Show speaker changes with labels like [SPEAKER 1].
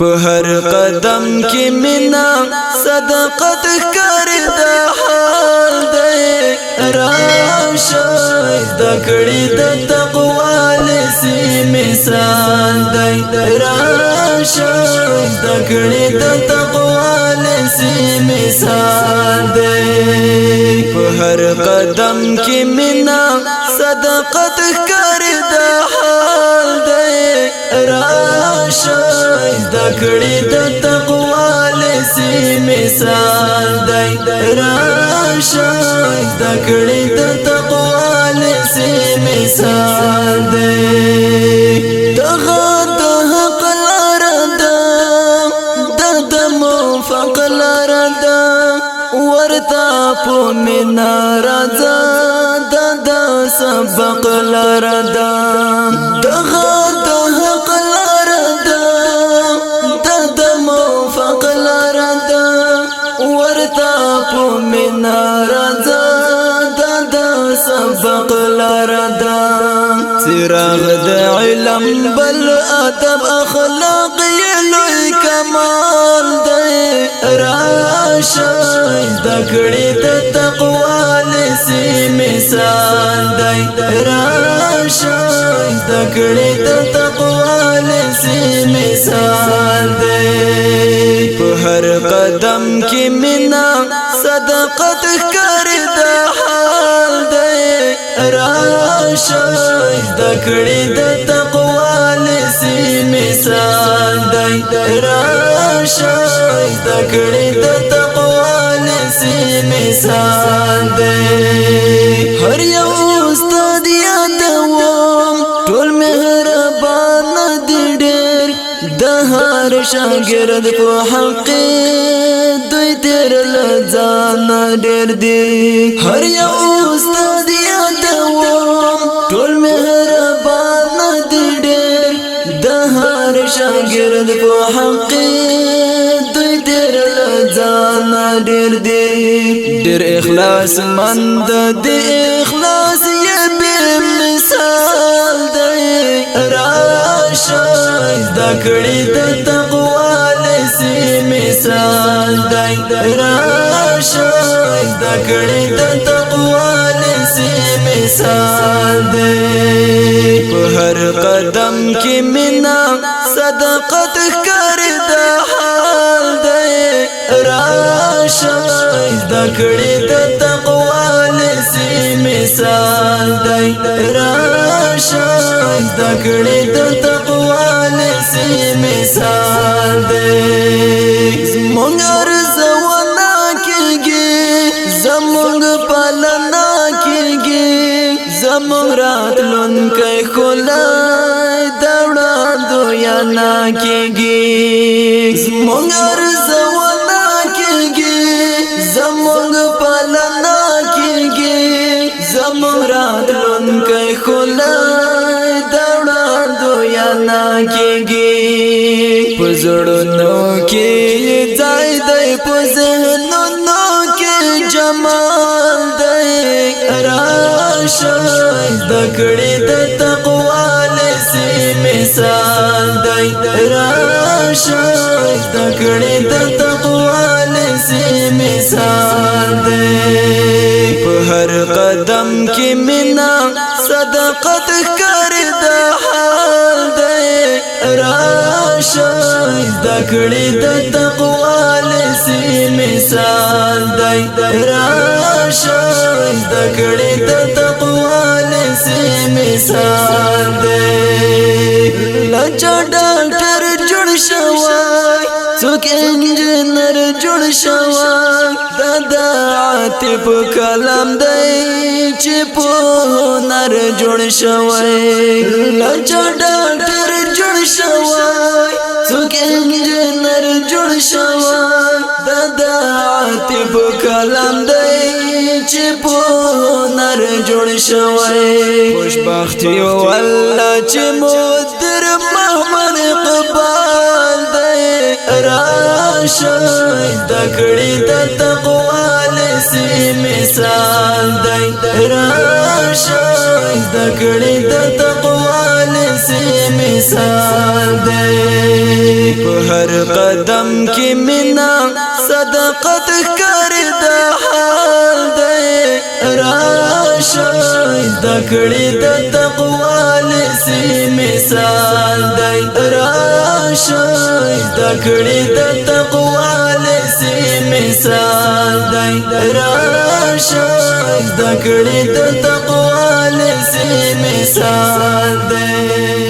[SPEAKER 1] په هر قدم کې مینا صدقت کړی د حال دی راشه د کړي د تقوا لسی مثال دی راشه د کړي د تقوا لسی مثال دی په هر قدم کې مینا صدقت کړی د حال دی راشه د کړي د تقوا لسی مثال دی راشه د کړي د تقوا لسی مثال دی دغه د حق لار ده د موفق لار ده ورته په مینا راځه د سبق لار ده دغه د حق لار ده د موفق لار ده ورته په مینا راځه د سبق لار ده څراغ د علم بل ادب اخلاق لوی کمال دی راشه د کړي د تقوا لسی مثال دی راشه د کړي د تقوا لسی مثال دی په هر قدم کې مینا صدقت کړی د حال دی راشه د کړي د تقوا لسی مثال دی راشه د کړي د تقوا لسی مثال دی هر یو استاد یادوم ټول مهربان دي ډېر د هر شاګرد په حق دوی تیر لځان ډېر دي هر یو استاد یادوم ټول مهربان دي ډېر د هر شاګرد په حق دوی تیر لځان ډېر دي ډېر اخلاص مند دي اخلاص یې بې مثال دی راشه د کړي د تقوا لسی مثال دی راشه د کړي د تقوا لسی مثال دی په هر قدم کې مینا صدقت کړی د حال دی راشه د کړي د تقوا لسی مثال دی راشه د کړي د تقوا لسی مثال دی زمونږ ارزونه کېږي زمونږ پالنه کېږي زمونږ راتلونکی ښکلی د وړاندو یانا کېږي زمونږ ارزونه کېږي زمونږ پالنه کېږي زمونږ راتلونکی ښکلی د وړاندو یانا کېږي په زړونو کې ځای دی په ذهنونو کې جمال دی راشه د کړي د تقوا لسی مثال دی راشه د کړي د تقوا لسی مثال دی په هر قدم کې مینا صدقت کړی د حال دی راشه د کړي د تقوا لسی مثال دی راشه د کړي د تقوا لسی مثال دی لچا ډاکټر جوړ شوی څوک انجینر جوړ شوی د عاطف کلام دی چې په هنر جوړ شوی لچا ډاکټر جوړ شوی څوک انجینر جوړ شوی د عاطف کلام دی چې په هنر جوړ شوی خوشبختی والله چې مدر محمد اقبال دی راشه د کړي د تقوا لسی مثال دی راشای دکڑی دا تقوی لسی مثال دی په هر قدم کی منا صدقت کر دا حال دی راشای دکڑی دا تقوی لسی مثال دی راشای دکڑی دا تقوی لسی مثال دی راشای دکڑی دا تقوی لسی مثال دی